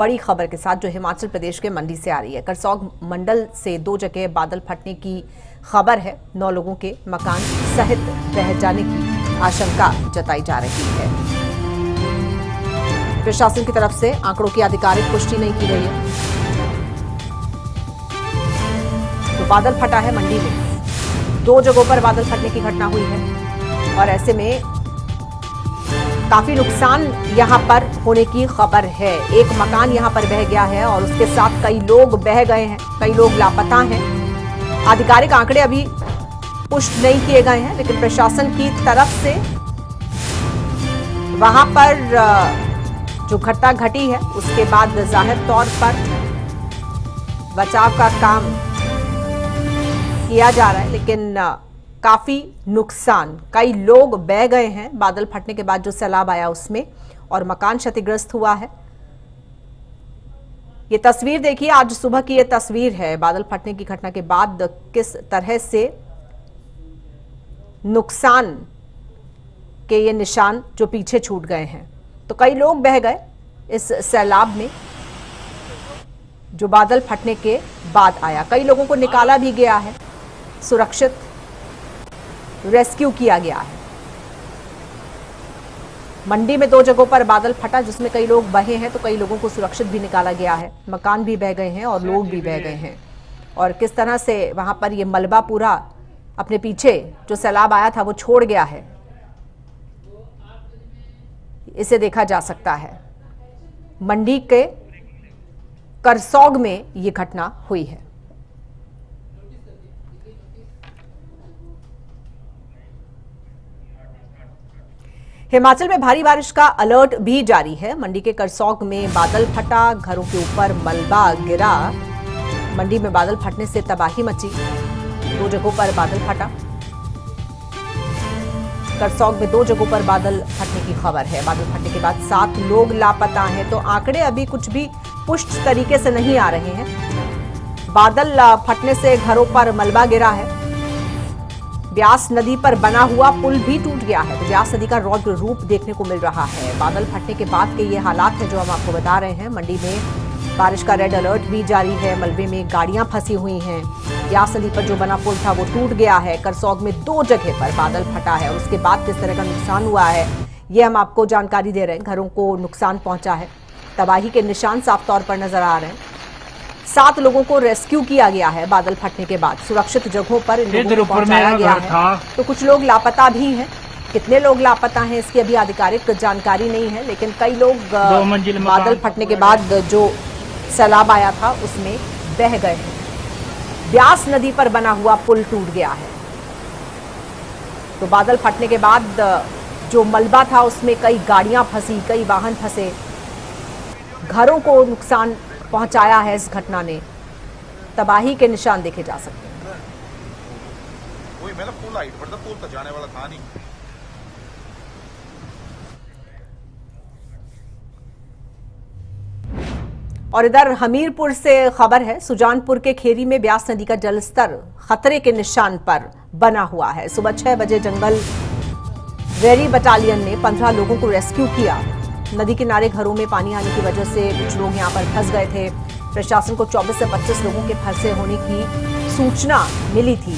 बड़ी खबर के साथ जो हिमाचल प्रदेश के मंडी से आ रही है। करसोग मंडल से 2 जगह बादल फटने की खबर है। 9 लोगों के मकान सहित बह जाने की आशंका जताई जा रही है। प्रशासन की तरफ से आंकड़ों की आधिकारिक पुष्टि नहीं की गई है। तो बादल फटा है मंडी में, 2 जगहों पर बादल फटने की घटना हुई है और ऐसे में काफी नुकसान यहां पर होने की खबर है। एक मकान यहां पर बह गया है और उसके साथ कई लोग बह गए हैं, कई लोग लापता हैं। आधिकारिक आंकड़े अभी पुष्ट नहीं किए गए हैं, लेकिन प्रशासन की तरफ से वहां पर जो घटना घटी है उसके बाद जाहिर तौर पर बचाव का काम किया जा रहा है, लेकिन काफी नुकसान, कई लोग बह गए हैं बादल फटने के बाद जो सैलाब आया उसमें, और मकान क्षतिग्रस्त हुआ है। ये तस्वीर देखिए, आज सुबह की ये तस्वीर है बादल फटने की घटना के बाद किस तरह से नुकसान के ये निशान जो पीछे छूट गए हैं। तो कई लोग बह गए इस सैलाब में जो बादल फटने के बाद आया। कई लोगों को निकाला भी गया है, सुरक्षित रेस्क्यू किया गया है। मंडी में 2 जगहों पर बादल फटा जिसमें कई लोग बहे हैं, तो कई लोगों को सुरक्षित भी निकाला गया है। मकान भी बह गए हैं और लोग भी बह गए हैं, और किस तरह से वहां पर ये मलबा पूरा अपने पीछे जो सैलाब आया था वो छोड़ गया है, इसे देखा जा सकता है। मंडी के करसोग में ये घटना हुई है। हिमाचल में भारी बारिश का अलर्ट भी जारी है। मंडी के करसोग में बादल फटा, घरों के ऊपर मलबा गिरा। मंडी में बादल फटने से तबाही मची, 2 जगहों पर बादल फटा। करसोग में 2 जगहों पर बादल फटने की खबर है। बादल फटने के बाद 7 लोग लापता हैं, तो आंकड़े अभी कुछ भी पुष्ट तरीके से नहीं आ रहे हैं। बादल फटने से घरों पर मलबा गिरा है। ब्यास नदी पर बना हुआ पुल भी टूट गया है, तो ब्यास नदी का रौद्र रूप देखने को मिल रहा है। बादल फटने के बाद के ये हालात हैं जो हम आपको बता रहे हैं। मंडी में बारिश का रेड अलर्ट भी जारी है। मलबे में गाड़ियां फंसी हुई हैं। ब्यास नदी पर जो बना पुल था वो टूट गया है। करसोग में 2 जगह पर बादल फटा है और उसके बाद किस तरह का नुकसान हुआ है ये हम आपको जानकारी दे रहे हैं। घरों को नुकसान पहुंचा है, तबाही के निशान साफ तौर पर नजर आ रहे हैं। 7 लोगों को रेस्क्यू किया गया है बादल फटने के बाद, सुरक्षित जगहों पर इन लोगों को पहुंचाया गया है। तो कुछ लोग लापता भी हैं। कितने लोग लापता हैं इसकी अभी आधिकारिक जानकारी नहीं है, लेकिन कई लोग बादल फटने के बाद जो सैलाब आया था उसमें बह गए हैं। ब्यास नदी पर बना हुआ पुल टूट गया है। तो बादल फटने के बाद जो मलबा था उसमें कई गाड़ियां फंसी, कई वाहन फंसे, घरों को नुकसान पहुंचाया है। इस घटना ने तबाही के निशान देखे जा सकते हैं। वही मेरा पुल हाइट पर था, पुल तो जाने वाला था नहीं। और इधर हमीरपुर से खबर है। सुजानपुर के खेरी में ब्यास नदी का जलस्तर खतरे के निशान पर बना हुआ है। सुबह 6 बजे जंगल वेरी बटालियन ने 15 लोगों को रेस्क्यू किया। नदी किनारे घरों में पानी आने की वजह से कुछ लोग यहां पर फंस गए थे। प्रशासन को 24 से 25 लोगों के फंसे होने की सूचना मिली थी।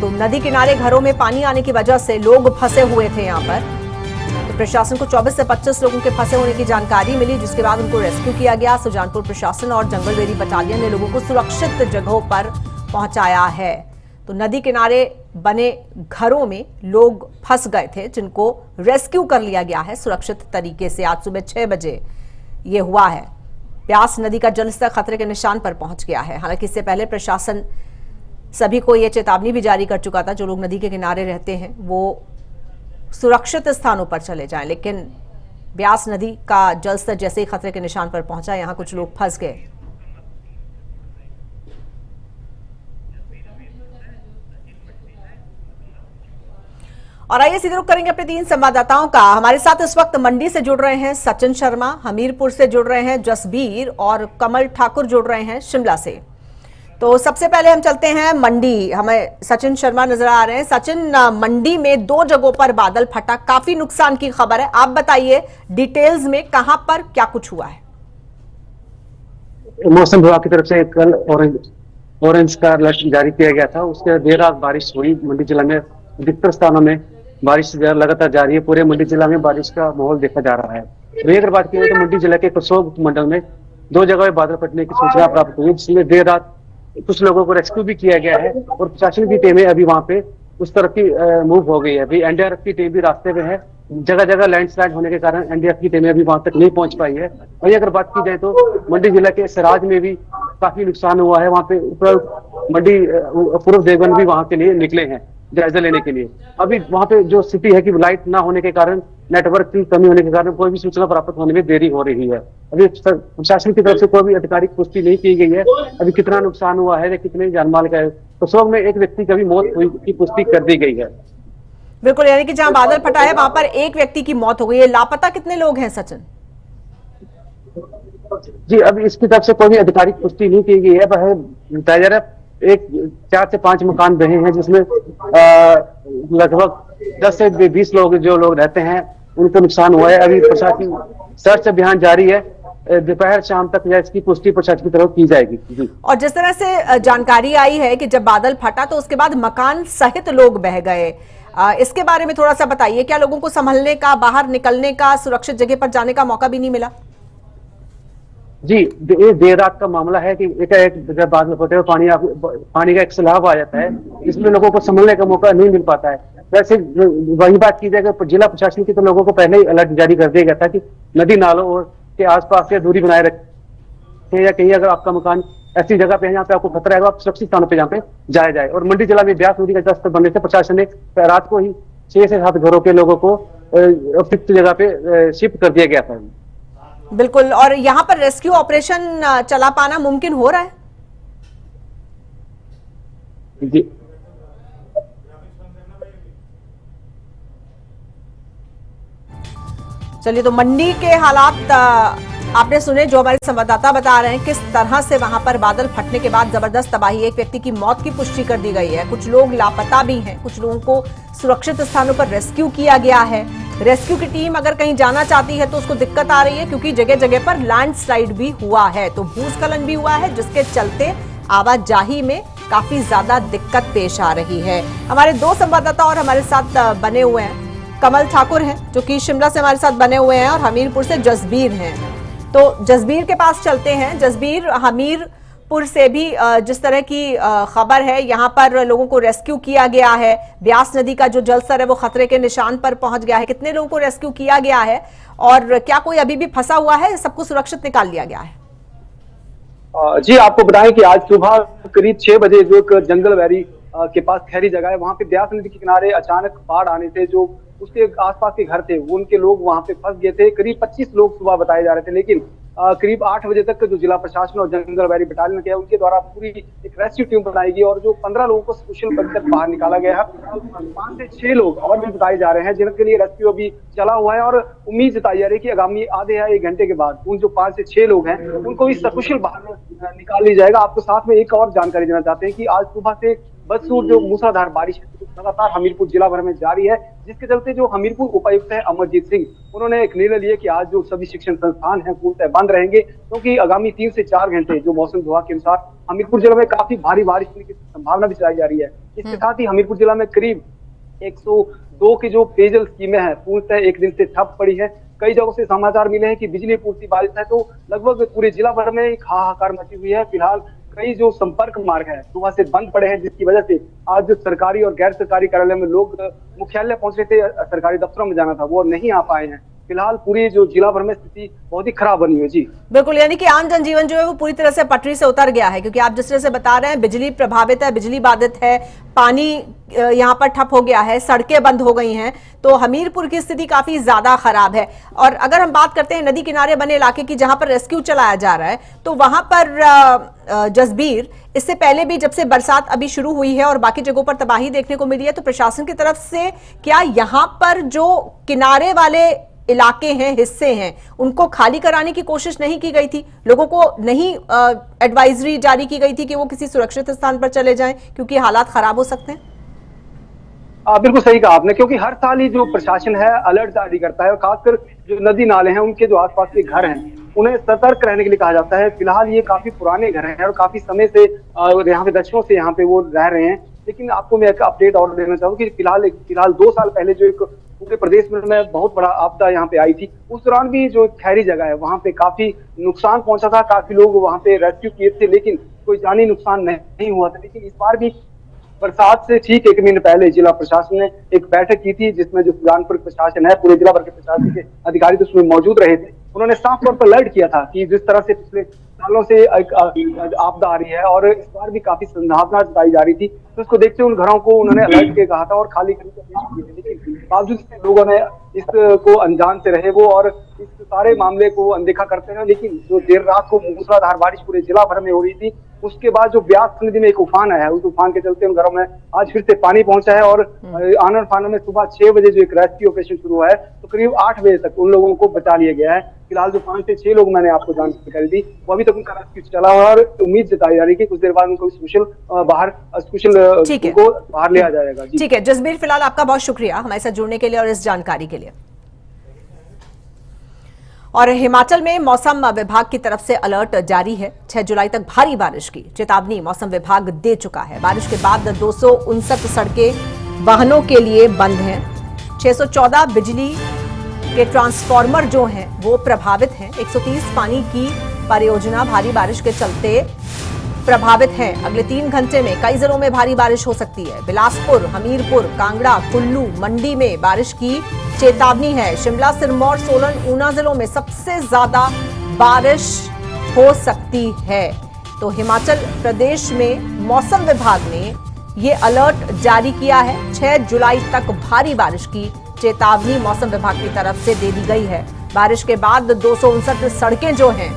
तो नदी किनारे घरों में पानी आने की वजह से लोग फंसे हुए थे यहां पर। तो प्रशासन को 24 से 25 लोगों के फंसे होने की जानकारी मिली, जिसके बाद उनको रेस्क्यू किया गया। सुजानपुर प्रशासन और जंगलवेरी बटालियन ने लोगों को सुरक्षित जगहों पर पहुंचाया है। तो नदी किनारे बने घरों में लोग फंस गए थे, जिनको रेस्क्यू कर लिया गया है सुरक्षित तरीके से। आज सुबह 6 बजे ये हुआ है। ब्यास नदी का जलस्तर खतरे के निशान पर पहुंच गया है। हालांकि इससे पहले प्रशासन सभी को यह चेतावनी भी जारी कर चुका था, जो लोग नदी के किनारे रहते हैं वो सुरक्षित स्थानों पर चले जाएं। लेकिन ब्यास नदी का जलस्तर जैसे ही खतरे के निशान पर पहुंचा, यहां कुछ लोग फंस गए। और आइए सीधे रुख करेंगे अपने 3 संवाददाताओं का। हमारे साथ इस वक्त मंडी से जुड़ रहे हैं सचिन शर्मा, हमीरपुर से जुड़ रहे हैं जसबीर, और कमल ठाकुर जुड़ रहे हैं शिमला से। तो सबसे पहले हम चलते हैं मंडी, हमें सचिन शर्मा नजर आ रहे हैं। सचिन, मंडी में 2 जगहों पर बादल फटा, काफी नुकसान की खबर है। आप बताइए डिटेल्स में कहां पर क्या कुछ हुआ है। मौसम विभाग की तरफ से कल ऑरेंज का अलर्ट जारी किया गया था। उसके देर रात बारिश हुई मंडी जिला में, अधिकतर स्थानों में बारिश लगातार जारी है। पूरे मंडी जिला में बारिश का माहौल देखा जा रहा है। वही अगर बात की जाए तो मंडी जिला के कसोग मंडल में 2 जगह बादल फटने की सूचना प्राप्त हुई, जिसमें देर रात कुछ लोगों को रेस्क्यू भी किया गया है और प्रशासन की टीमें अभी वहां पे उस तरफ की मूव हो गई है। अभी एनडीआरएफ की टीम भी रास्ते में है। जगह जगह लैंडस्लाइड होने के कारण एनडीआरएफ की टीमें अभी वहां तक नहीं पहुंच पाई है। वही अगर बात की जाए तो मंडी जिला के सराज में भी काफी नुकसान हुआ है। वहां पे मंडी पूर्व देवगन भी वहां के लिए निकले हैं जायजा लेने के लिए। अभी वहां पे जो स्थिति है कि लाइट ना होने के कारण, नेटवर्क की कमी होने के कारण कोई भी सूचना प्राप्त होने में देरी हो रही है। अभी प्रशासन की तरफ से कोई भी आधिकारिक पुष्टि नहीं की गई है अभी कितना नुकसान हुआ है या कितने जानमाल का है। कसोग में एक व्यक्ति की भी मौत हुई की पुष्टि कर दी गई है। बिल्कुल, यानी कि जहां बादल फटा है वहां पर एक व्यक्ति की मौत हो गई है। लापता कितने लोग हैं सचिन? जी, अभी इसकी तरफ से कोई भी आधिकारिक पुष्टि नहीं की गई है। वह बताया जा रहा है 4 से 5 मकान बहे हैं, जिसमें लगभग 10 से 20 लोग जो लोग रहते हैं उनको नुकसान हुआ है। अभी प्रशासन सर्च अभियान जारी है। दोपहर शाम तक इसकी पुष्टि प्रशासन की तरफ की जाएगी। जी। और जिस तरह से जानकारी आई है कि जब बादल फटा तो उसके बाद मकान सहित लोग बह गए, इसके बारे में थोड़ा सा बताइए। क्या लोगों को संभलने का, बाहर निकलने का, सुरक्षित जगह पर जाने का मौका भी नहीं मिला? जी, ये देर रात का मामला है कि एक जब बादल फटे हो पानी का एक सैलाब आ जाता है, इसमें लोगों को संभलने का मौका नहीं मिल पाता है। वैसे वही बात की जाए कि जिला प्रशासन की तो लोगों को पहले ही अलर्ट जारी कर दिया गया था कि नदी नालों और के आसपास से दूरी बनाए रखें, या कहीं अगर आपका मकान ऐसी जगह पे है जहाँ पे आपको खतरा है, आप सुरक्षित स्थानों पे जहाँ पे जाया जाए। और मंडी जिला में ब्यास नदी का जलस्तर बढ़ने से प्रशासन ने रात को ही 6 से 7 घरों के लोगों को उपयुक्त जगह पे शिफ्ट कर दिया गया था। बिल्कुल, और यहाँ पर रेस्क्यू ऑपरेशन चला पाना मुमकिन हो रहा है? जी, चलिए, तो मंडी के हालात आपने सुने, जो हमारे संवाददाता बता रहे हैं किस तरह से वहां पर बादल फटने के बाद जबरदस्त तबाही। एक व्यक्ति की मौत की पुष्टि कर दी गई है, कुछ लोग लापता भी हैं, कुछ लोगों को सुरक्षित स्थानों पर रेस्क्यू किया गया है। रेस्क्यू की टीम अगर कहीं जाना चाहती है तो उसको दिक्कत आ रही है, क्योंकि जगह जगह पर लैंडस्लाइड भी हुआ है, तो भूस्खलन भी हुआ है, जिसके चलते आवाजाही में काफी ज्यादा दिक्कत पेश आ रही है। हमारे 2 संवाददाता और हमारे साथ बने हुए हैं। कमल ठाकुर हैं जो कि शिमला से हमारे साथ बने हुए हैं, और हमीरपुर से जसबीर हैं। तो जसबीर के पास चलते हैं। जसबीर, हमीरपुर से भी जिस तरह की खबर है, यहाँ पर लोगों को रेस्क्यू किया गया है। ब्यास नदी का जो जलस्तर है वो खतरे के निशान पर पहुंच गया है। कितने लोगों को रेस्क्यू किया गया है और क्या कोई अभी भी फंसा हुआ है? सबको सुरक्षित निकाल लिया गया है? जी, आपको बताएं कि आज सुबह करीब 6 बजे जो एक जंगल वैरी के पास खैरी जगह है, वहां पे ब्यास नदी के किनारे अचानक बाढ़ आने से जो उसके आसपास के घर थे वो उनके लोग वहां पे फंस गए थे। करीब 25 लोग सुबह बताए जा रहे थे, लेकिन करीब 8 बजे तक जो जिला प्रशासन और जंगल वैरी बटालियन के उनके द्वारा पूरी एक रेस्क्यू टीम बनाई गई और जो 15 लोगों को कुशल बनकर बाहर निकाला गया है। 5 से 6 लोग और भी बताए जा रहे हैं जिनके लिए रेस्क्यू अभी चला हुआ है, और उम्मीद जताई जा रही है कि आगामी आधे या 1 घंटे के बाद उन जो 5 से 6 लोग हैं उनको भी सकुशल बाहर निकाल लिया जाएगा। आपको साथ में एक और जानकारी देना चाहते हैं कि आज सुबह से बदसूर जो मूसलाधार बारिश लगातार हमीरपुर जिला भर में जारी है, जिसके चलते जो हमीरपुर उपायुक्त है अमरजीत सिंह, उन्होंने एक निर्णय लिया कि आज जो सभी शिक्षण संस्थान हैं पूर्णतः बंद रहेंगे, क्योंकि आगामी 3 से 4 घंटे जो मौसम विभाग के अनुसार हमीरपुर जिले में काफी भारी बारिश होने की संभावना भी जताई जा रही है। इसके साथ ही हमीरपुर जिला में करीब 102 की जो पेयजल स्कीमें हैं पूर्णतः एक दिन से ठप पड़ी है। कई जगहों से समाचार मिले हैं कि बिजली पूर्ति बाधित है, तो लगभग पूरे जिला भर में एक हाहाकार मची हुई है। फिलहाल कई जो संपर्क मार्ग है सुबह से बंद पड़े हैं, जिसकी वजह से आज जो सरकारी और गैर सरकारी कार्यालय में लोग मुख्यालय पहुंच रहे थे, सरकारी दफ्तरों में जाना था, वो नहीं आ पाए हैं। फिलहाल पूरी जो जिला भर में स्थिति बहुत ही खराब बनी है। जी बिल्कुल, यानी कि आम जनजीवन जो है वो पूरी तरह से पटरी से उतर गया है, क्योंकि आप जिस तरह से बता रहे हैं बिजली प्रभावित है, बिजली बाधित है, पानी यहाँ पर ठप हो गया है, सड़कें बंद हो गई हैं, तो हमीरपुर की स्थिति काफी ज्यादा खराब है। और अगर हम बात करते हैं नदी किनारे बने इलाके की जहां पर रेस्क्यू चलाया जा रहा है, तो वहां पर जसबीर, इससे पहले भी जब से बरसात अभी शुरू हुई है और बाकी जगहों पर तबाही देखने को मिली है, तो प्रशासन की तरफ से क्या यहाँ पर जो किनारे वाले इलाके हैं, हिस्से हैं, उनको खाली कराने की कोशिश नहीं की गई थी? लोगों को नहीं एडवाइजरी जारी की गई थी कि वो किसी सुरक्षित स्थान पर चले जाएं, क्योंकि हालात खराब हो सकते हैं? बिल्कुल सही कहा आपने, क्योंकि हर साल ही जो प्रशासन है अलर्ट जारी करता है, और खासकर जो नदी नाले हैं उनके जो आसपास के घर हैं उन्हें सतर्क रहने के लिए कहा जाता है। फिलहाल ये काफी पुराने घर हैं और काफी समय से यहाँ पे दशकों से यहाँ पे वो रह रहे हैं। लेकिन आपको मैं एक अपडेट और देना चाहूँ कि फिलहाल 2 साल पहले जो एक पूरे प्रदेश में बहुत बड़ा आपदा यहाँ पे आई थी, उस दौरान भी जो खैरी जगह है वहाँ पे काफी नुकसान पहुंचा था। काफी लोग वहाँ पे रेस्क्यू किए थे, लेकिन कोई जानी नुकसान नहीं हुआ था। लेकिन इस बार भी बरसात से ठीक 1 महीने पहले जिला प्रशासन ने एक बैठक की थी, जिसमें जो सुजानपुर प्रशासन है, पूरे जिला भर के प्रशासन के अधिकारी तो उसमें मौजूद रहे थे। उन्होंने साफ तौर पर अलर्ट किया था कि जिस तरह से पिछले सालों से आपदा आ रही है और इस बार भी काफी संभावना जताई जा रही थी, तो उसको देखते हुए उन घरों को उन्होंने अलर्ट के कहा था और खाली करने के आदेश दिए थे। लेकिन बावजूद इसके लोगों ने इसको अनजान से रहे वो और इस सारे मामले को अनदेखा करते रहे। लेकिन जो देर रात को मूसलाधार बारिश पूरे जिला भर में हो रही थी, उसके बाद जो ब्यास नदी में एक उफान आया है, उस उफान के चलते उन घरों में आज फिर से पानी पहुंचा है और आनन फानन में सुबह 6 बजे जो एक रेस्क्यू ऑपरेशन शुरू हुआ है, तो करीब 8 बजे तक उन लोगों को बचा लिया गया है। फिलहाल जो 5 से 6 लोग मैंने आपको जानकारी दी, वो अभी तक उनका रेस्क्यू चला हुआ है और उम्मीद जताई जा रही है कि कुछ देर बाद उनको कुशल को बाहर लिया जाएगा। ठीक है जसबीर, फिलहाल आपका बहुत शुक्रिया हमारे साथ जुड़ने के लिए और इस जानकारी के लिए। और हिमाचल में मौसम विभाग की तरफ से अलर्ट जारी है। 6 जुलाई तक भारी बारिश की चेतावनी मौसम विभाग दे चुका है। बारिश के बाद 259 सड़कें वाहनों के लिए बंद हैं। 614 बिजली के ट्रांसफार्मर जो हैं वो प्रभावित हैं। 130 पानी की परियोजना भारी बारिश के चलते प्रभावित हैं। अगले 3 घंटे में कई जिलों में भारी बारिश हो सकती है। बिलासपुर, हमीरपुर, कांगड़ा, कुल्लू, मंडी में बारिश की चेतावनी है। शिमला, सिरमौर, सोलन, ऊना जिलों में सबसे ज्यादा बारिश हो सकती है। तो हिमाचल प्रदेश में मौसम विभाग ने ये अलर्ट जारी किया है। 6 जुलाई तक भारी बारिश की चेतावनी मौसम विभाग की तरफ से दे दी गई है। बारिश के बाद 259 सड़कें जो हैं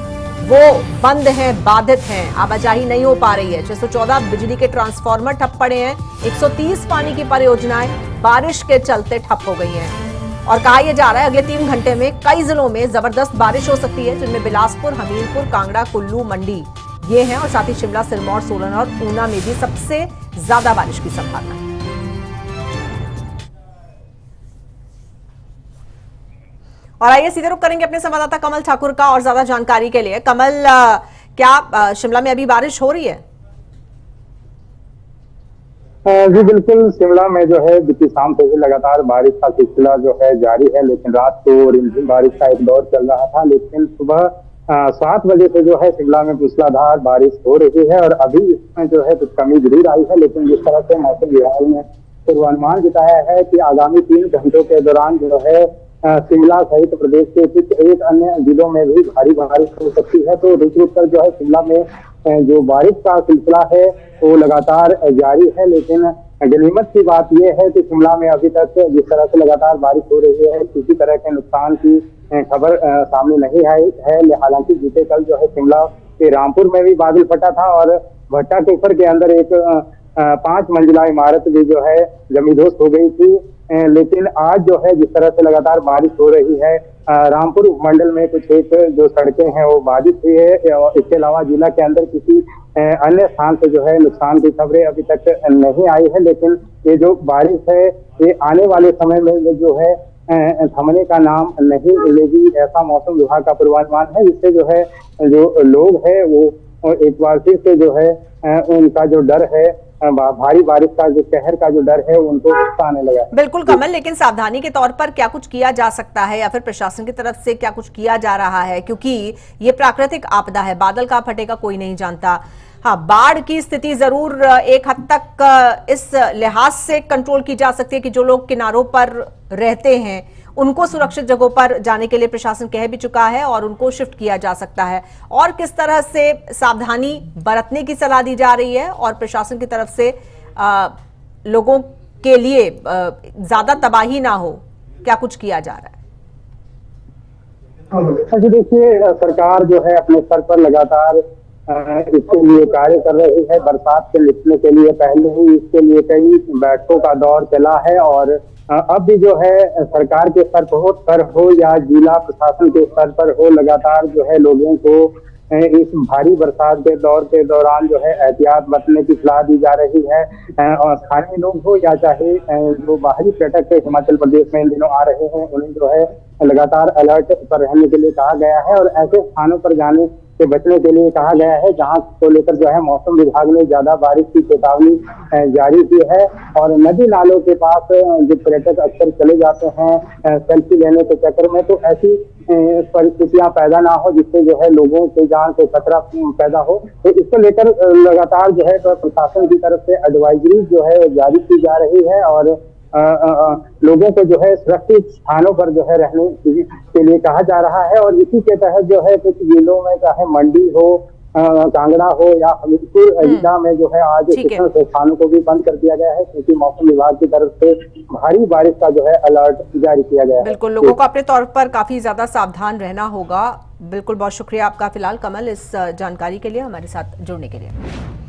वो बंद हैं, बाधित हैं, आवाजाही नहीं हो पा रही है। 614 बिजली के ट्रांसफार्मर ठप पड़े हैं। 130 पानी की परियोजनाएं बारिश के चलते ठप हो गई हैं। और कहा यह जा रहा है अगले 3 घंटे में कई जिलों में जबरदस्त बारिश हो सकती है, जिनमें बिलासपुर, हमीरपुर, कांगड़ा, कुल्लू, मंडी ये हैं और साथ ही शिमला, सिरमौर, सोलन और ऊना में भी सबसे ज्यादा बारिश की संभावना है। और आइए सीधे रुख करेंगे अपने संवाददाता कमल ठाकुर का और ज्यादा जानकारी के लिए। कमल, क्या शिमला में अभी बारिश हो रही है? जी बिल्कुल, शिमला में जो है बीती शाम से ही लगातार बारिश का सिलसिला जो है जारी है। लेकिन रात को रिमझिम बारिश का एक दौर चल रहा था, लेकिन सुबह 7 बजे से जो है शिमला में मूसलाधार बारिश हो रही है और अभी इसमें जो है कुछ कमी जरूर आई है। लेकिन जिस तरह से मौसम विभाग ने पूर्वानुमान जताया है कि आगामी 3 घंटों के दौरान जो है शिमला सहित प्रदेश के कुछ एक अन्य जिलों में भी भारी बारिश हो सकती है। तो रुक रुक कर जो है शिमला में जो बारिश का सिलसिला है वो लगातार जारी है। लेकिन गनीमत की बात यह है कि शिमला में अभी तक जिस तरह से लगातार बारिश हो रही है, किसी तरह के नुकसान की खबर सामने नहीं आई है। हालांकि बीते कल जो है शिमला के रामपुर में भी बादल फटा था और भट्टा टेकर के अंदर एक 5 मंजिला इमारत भी जो है जमींदोज हो गई थी। लेकिन आज जो है जिस तरह से लगातार बारिश हो रही है, रामपुर उपमंडल में कुछ एक जो सड़कें हैं वो बाधित हुई है। इसके अलावा जिला के अंदर किसी अन्य स्थान से जो है नुकसान की खबरें अभी तक नहीं आई है। लेकिन ये जो बारिश है ये आने वाले समय में जो है थमने का नाम नहीं लेगी, ऐसा मौसम विभाग का पूर्वानुमान है। जिससे जो है जो लोग हैं वो एक बार फिर से जो है उनका जो डर है, भारी बारिश का जो कहर का जो डर है उनको आने लगा। बिल्कुल कमल, लेकिन सावधानी के तौर पर क्या कुछ किया जा सकता है या फिर प्रशासन की तरफ से क्या कुछ किया जा रहा है? क्योंकि ये प्राकृतिक आपदा है, बादल का फटेगा कोई नहीं जानता। हाँ, बाढ़ की स्थिति जरूर एक हद तक इस लिहाज से कंट्रोल की जा सकती है कि जो लोग किनारों पर रहते हैं उनको सुरक्षित जगहों पर जाने के लिए प्रशासन कह भी चुका है और उनको शिफ्ट किया जा सकता है। और किस तरह से सावधानी बरतने की सलाह दी जा रही है और प्रशासन की तरफ से लोगों के लिए ज्यादा तबाही ना हो, क्या कुछ किया जा रहा है? जी देखिए, सरकार जो है अपने स्तर पर लगातार इसके लिए कार्य कर रही है। बरसात से निपटने के लिए पहले ही इसके लिए कई बैठकों का दौर चला है और अब भी जो है सरकार के स्तर पर हो या जिला प्रशासन के स्तर पर हो, लगातार जो है लोगों को इस भारी बरसात के दौर के दौरान जो है एहतियात बरतने की सलाह दी जा रही है। और स्थानीय लोग हो या चाहे जो बाहरी पर्यटक हिमाचल प्रदेश में इन दिनों आ रहे हैं, उन्हें जो है लगातार अलर्ट पर रहने के लिए कहा गया है और ऐसे स्थानों पर जाने से बचने के लिए कहा गया है जहां को लेकर जो है मौसम विभाग ने ज्यादा बारिश की चेतावनी जारी की है। और नदी नालों के पास जो पर्यटक अक्सर चले जाते हैं सेल्फी लेने के चक्कर में, तो ऐसी परिस्थितियां पैदा ना हो जिससे जो है लोगों के जान को खतरा पैदा हो। तो इसको लेकर लगातार जो है तो प्रशासन की तरफ से एडवाइजरी जो है जारी की जा रही है और लोगों को जो है सुरक्षित स्थानों पर जो है रहने के लिए कहा जा रहा है। और इसी के तहत जो है कुछ जिलों में चाहे मंडी हो, कांगड़ा हो या हमीरपुर जिला में जो है आज कुछ स्थानों को भी बंद कर दिया गया है क्योंकि मौसम विभाग की तरफ से भारी बारिश का जो है अलर्ट जारी किया गया है। बिल्कुल, लोगों को अपने तौर पर काफी ज्यादा सावधान रहना होगा। बिल्कुल, बहुत शुक्रिया आपका फिलहाल कमल इस जानकारी के लिए, हमारे साथ जुड़ने के लिए।